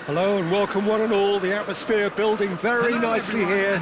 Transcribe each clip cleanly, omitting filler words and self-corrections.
Hello and welcome one and all. The atmosphere building very nicely here.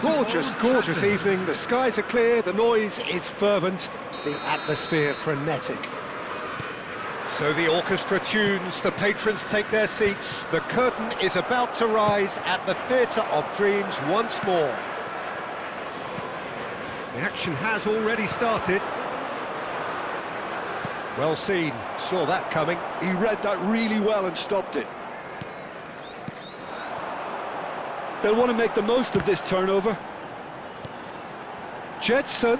Gorgeous, gorgeous evening. The skies are clear, the noise is fervent, the atmosphere frenetic. So the orchestra tunes, the patrons take their seats. The curtain is about to rise at the Theatre of Dreams once more. The action has already started. Well seen, saw that coming. He read that really well and stopped it. They'll want to make the most of this turnover. Gedson.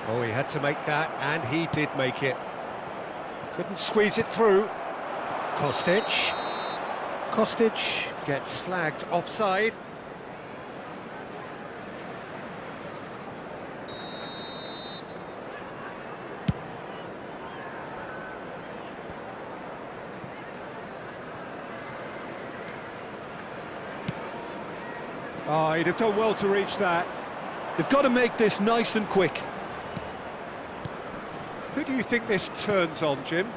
Oh, he had to make that, and he did make it. Couldn't squeeze it through. Kostic. Kostic gets flagged offside. Oh, he'd have done well to reach that. They've got to make this nice and quick. Who do you think this turns on, Jim?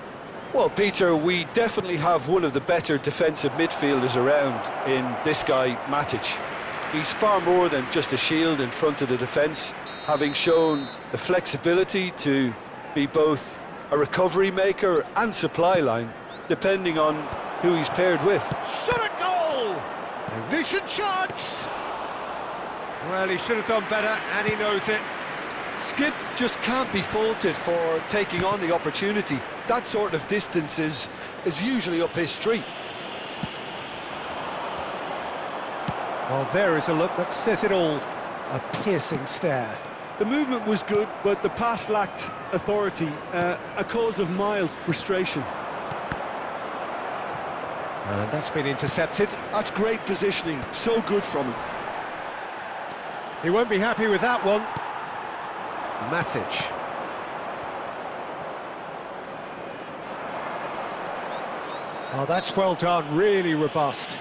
Well, Peter, we definitely have one of the better defensive midfielders around in this guy, Matic. He's far more than just a shield in front of the defence, having shown the flexibility to be both a recovery maker and supply line, depending on who he's paired with. Shot a goal! A decent chance! Well, he should have done better, and he knows it. Skip just can't be faulted for taking on the opportunity. That sort of distance is usually up his street. Well, there is a look that says it all. A piercing stare. The movement was good, but the pass lacked authority, a cause of mild frustration. And that's been intercepted. That's great positioning, so good from him. He won't be happy with that one. Matic. Oh, that's well done, really robust.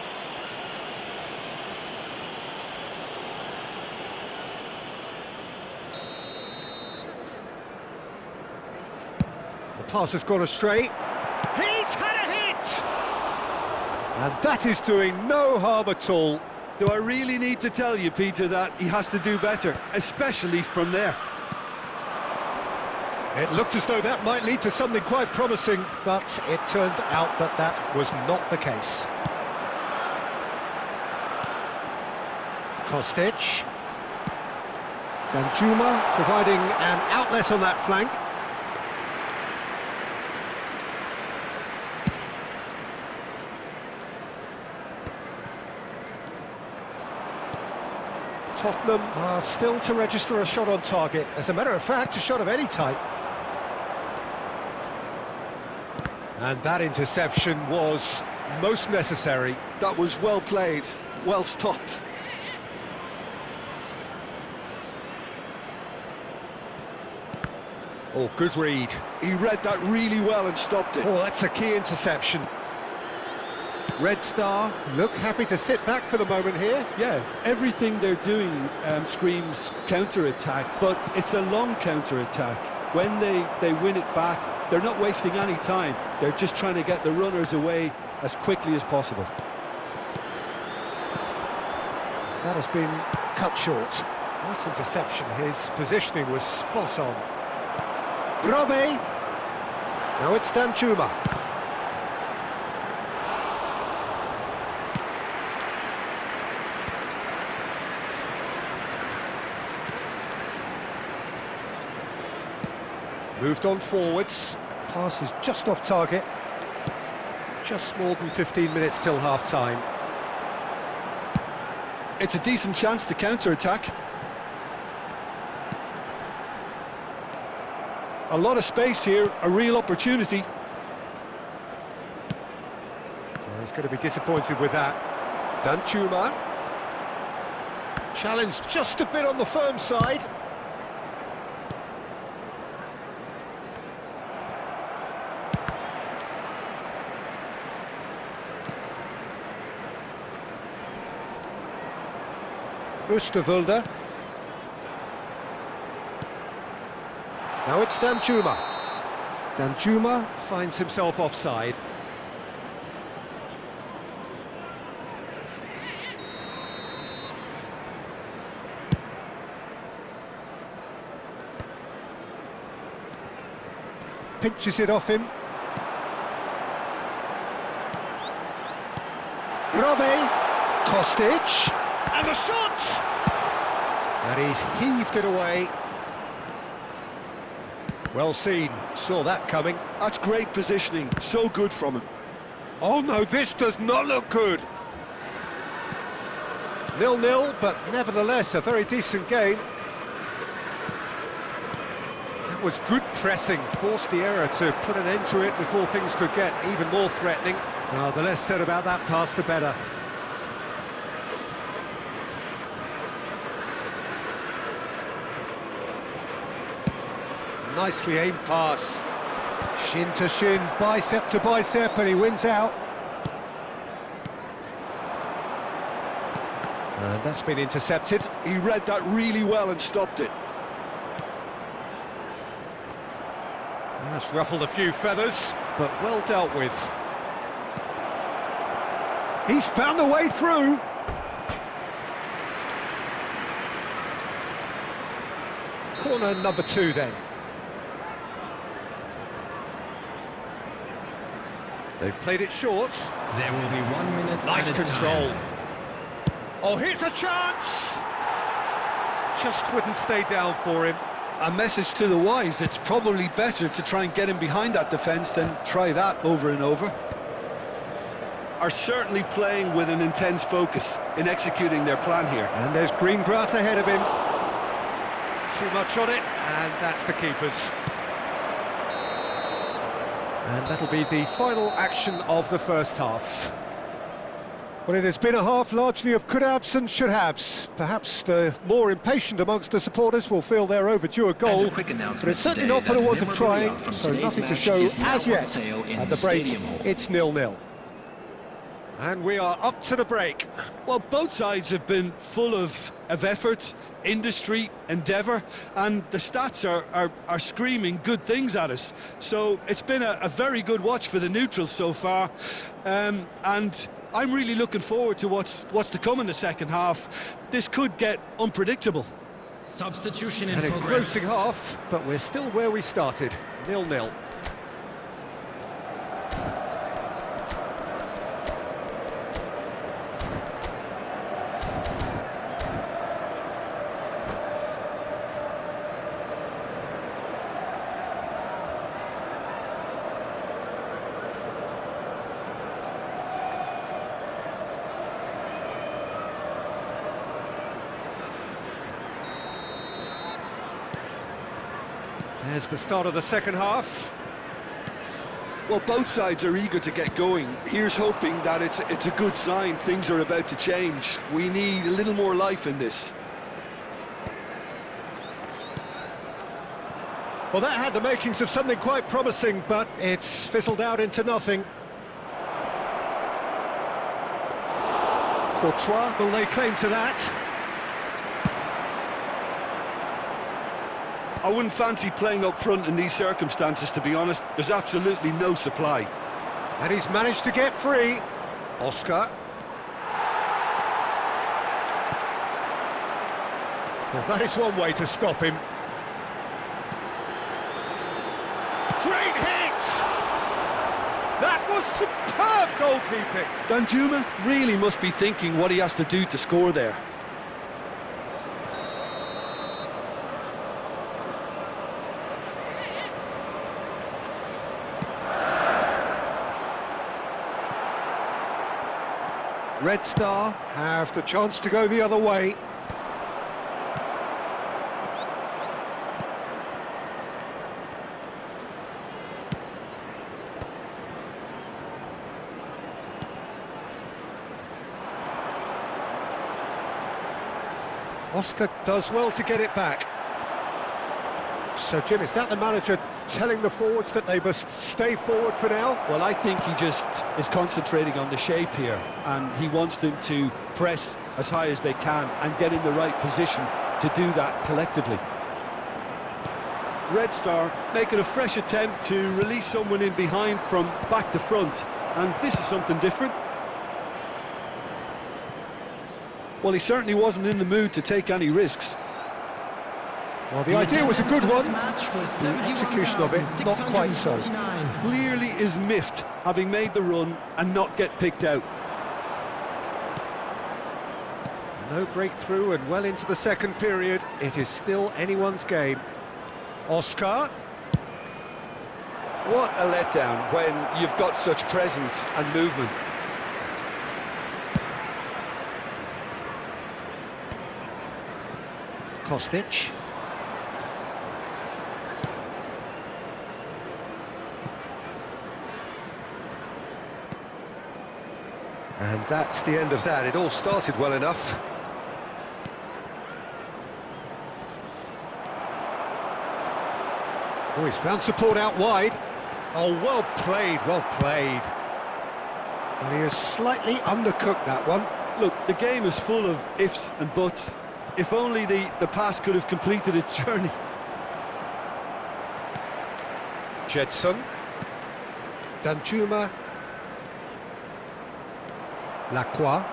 The pass has gone astray. He's had a hit! And that is doing no harm at all. Do I really need to tell you, Peter, that he has to do better, especially from there? It looked as though that might lead to something quite promising, but it turned out that that was not the case. Kostic. Danjuma providing an outlet on that flank. Tottenham are still to register a shot on target. As a matter of fact, a shot of any type. And that interception was most necessary. That was well played, well stopped. Oh, good read. He read that really well and stopped it. Oh, that's a key interception. Red Star look happy to sit back for the moment here. Yeah, everything they're doing screams counter-attack, but it's a long counter-attack. When they win it back, they're not wasting any time. They're just trying to get the runners away as quickly as possible. That has been cut short. Nice interception. His positioning was spot on. Brobbey. Now it's Danjuma. Moved on forwards. Pass is just off target. Just more than 15 minutes till half-time. It's a decent chance to counter-attack. A lot of space here, a real opportunity. Well, he's going to be disappointed with that. Danjuma. Challenge just a bit on the firm side. Oosterwolde. Now it's Danjuma. Danjuma finds himself offside. pinches it off him. Grobe, Kostic, and the shot! And he's heaved it away. Well seen, saw that coming. That's great positioning, so good from him. Oh no, this does not look good. 0-0, but nevertheless a very decent game. That was good pressing, forced the error to put an end to it before things could get even more threatening. Well, the less said about that pass, the better. Nicely aimed pass. Shin to shin, bicep to bicep, and he wins out. And that's been intercepted. He read that really well and stopped it. That's ruffled a few feathers, but well dealt with. He's found a way through. Corner number 2 then. They've played it short. There will be 1 minute. Nice added control. time. Oh, here's a chance! Just wouldn't stay down for him. A message to the wise, it's probably better to try and get him behind that defence than try that over and over. Are certainly playing with an intense focus in executing their plan here. And there's green grass ahead of him. Too much on it, and that's the keeper's. And that'll be the final action of the first half. Well, it has been a half largely of could-haves and should-haves. Perhaps the more impatient amongst the supporters will feel they're overdue a goal, And a quick announcement but it's certainly today not for the that want of memorabilia trying, from so today's nothing to match show is now as on yet. sale in At the the break, Stadium Hall. it's 0-0. And we are up to the break. Well, both sides have been full of effort, industry, endeavour, and the stats are screaming good things at us. So it's been a very good watch for the neutrals so far, and I'm really looking forward to what's to come in the second half. This could get unpredictable. Substitution in An progress. engrossing half, but we're still where we started, 0-0. There's the start of the second half. Well, both sides are eager to get going. Here's hoping that it's a good sign. Things are about to change. We need a little more life in this. Well, that had the makings of something quite promising, but it's fizzled out into nothing. Courtois will lay claim to that. I wouldn't fancy playing up front in these circumstances, to be honest. There's absolutely no supply. And he's managed to get free. Oscar. Well, that is one way to stop him. Great hit! That was superb goalkeeping. Danjuma really must be thinking what he has to do to score there. Red Star have the chance to go the other way. Oscar does well to get it back. So, Jim, is that the manager telling the forwards that they must stay forward for now? Well, I think he just is concentrating on the shape here, and he wants them to press as high as they can and get in the right position to do that collectively. Red Star making a fresh attempt to release someone in behind from back to front, and this is something different. Well, he certainly wasn't in the mood to take any risks. Well, the idea was a good one. The execution of it, not quite so. Clearly is miffed, having made the run and not get picked out. No breakthrough and well into the second period. It is still anyone's game. Oscar. What a letdown when you've got such presence and movement. Kostic. And that's the end of that. It all started well enough. Oh, he's found support out wide. Oh, well played, well played. And he has slightly undercooked that one. Look, the game is full of ifs and buts. If only the pass could have completed its journey. Jetson. Danjuma. Lacroix.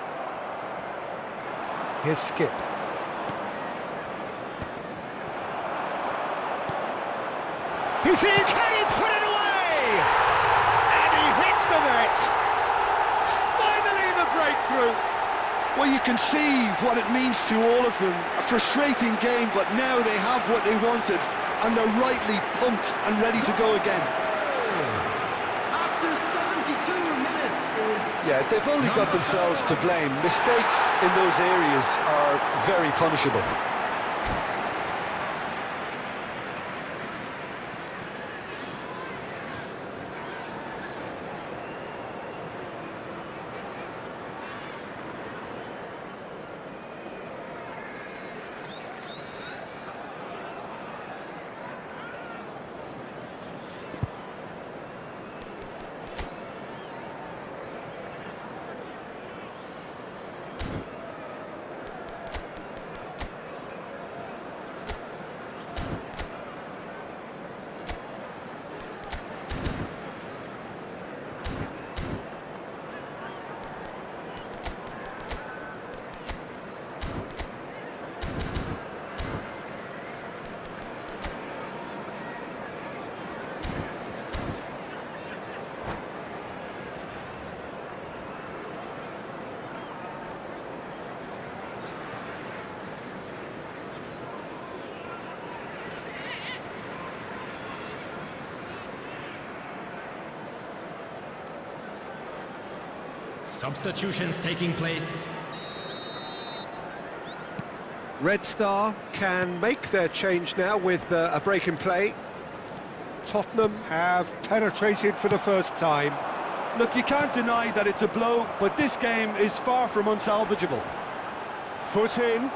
Here's Skip. He's in! Can he put it away? And he hits the net! Finally the breakthrough! Well, you can see what it means to all of them. A frustrating game, but now they have what they wanted, and they're rightly pumped and ready to go again. After 72 minutes is... Yeah, they've only got themselves to blame. Mistakes in those areas are very punishable. Substitutions taking place. Red Star can make their change now with a break in play. Tottenham have penetrated for the first time. Look, you can't deny that it's a blow, but this game is far from unsalvageable. Foot in.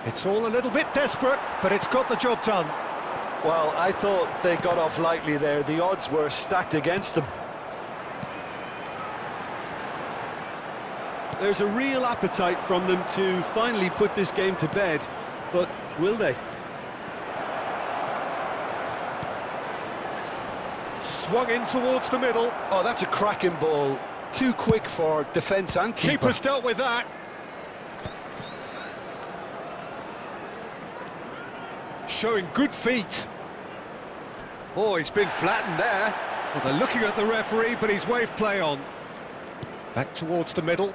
It's all a little bit desperate, but it's got the job done. Well, I thought they got off lightly there. The odds were stacked against them. There's a real appetite from them to finally put this game to bed, but will they? Swung in towards the middle. Oh, that's a cracking ball. Too quick for defence and keeper. Keeper's dealt with that. Showing good feet. Oh, he's been flattened there. Well, they're looking at the referee, but he's waved play on. Back towards the middle.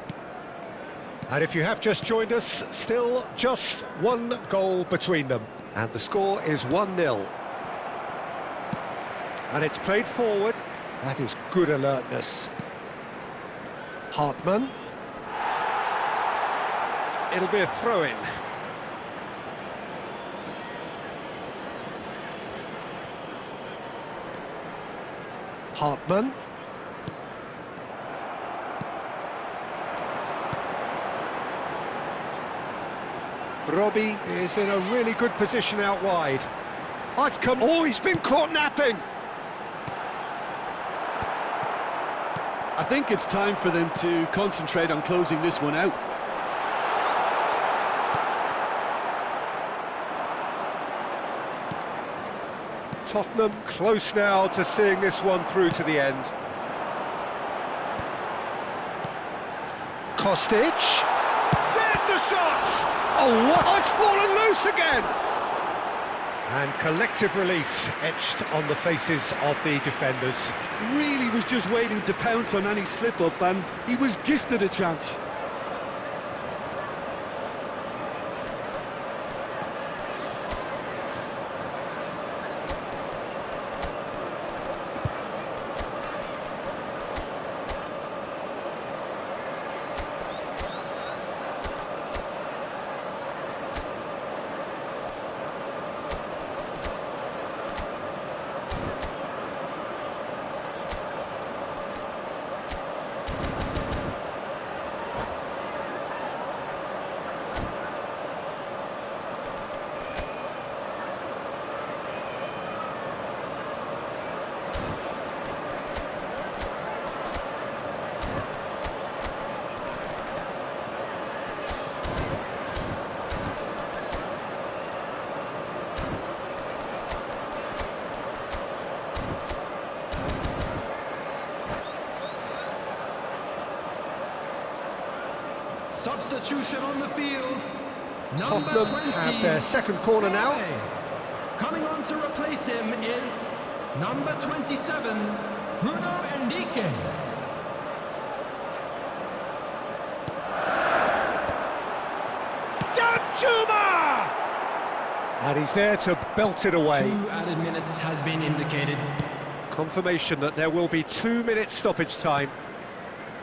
And if you have just joined us, still just one goal between them. And the score is 1-0. And it's played forward. That is good alertness. Hartman. It'll be a throw-in. Hartman. Robbie is in a really good position out wide. Oh, it's come... Oh, he's been caught napping! I think it's time for them to concentrate on closing this one out. Tottenham close now to seeing this one through to the end. Kostic. There's the shot! Oh, what? Oh, it's fallen loose again! And collective relief etched on the faces of the defenders. Really was just waiting to pounce on any slip-up, and he was gifted a chance. Substitution on the field. Number Tottenham 20. have their second corner now. Coming on to replace him is number 27, Bruno Henrique. Danjuma! And he's there to belt it away. 2 added minutes has been indicated. Confirmation that there will be 2 minutes stoppage time.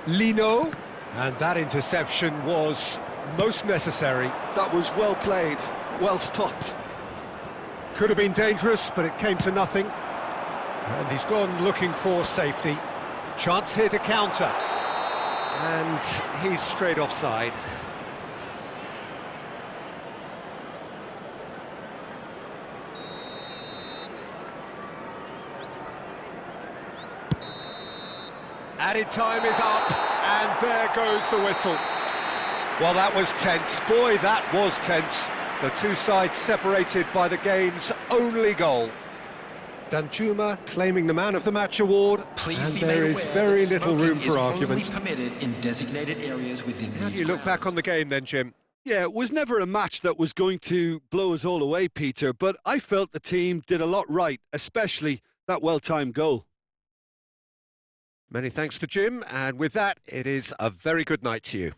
Lino, and that interception was most necessary. That was well played, well stopped. Could have been dangerous, but it came to nothing. And he's gone looking for safety. Chance here to counter. And he's straight offside. Added time is up, and there goes the whistle. Well, that was tense. Boy, that was tense. The two sides separated by the game's only goal. Danjuma claiming the Man of the Match award, Please and be there made is aware very that little smoking room is for only arguments. permitted in designated areas within How do these you look grounds. back on the game then, Jim? Yeah, it was never a match that was going to blow us all away, Peter, but I felt the team did a lot right, especially that well-timed goal. Many thanks to Jim, and with that, it is a very good night to you.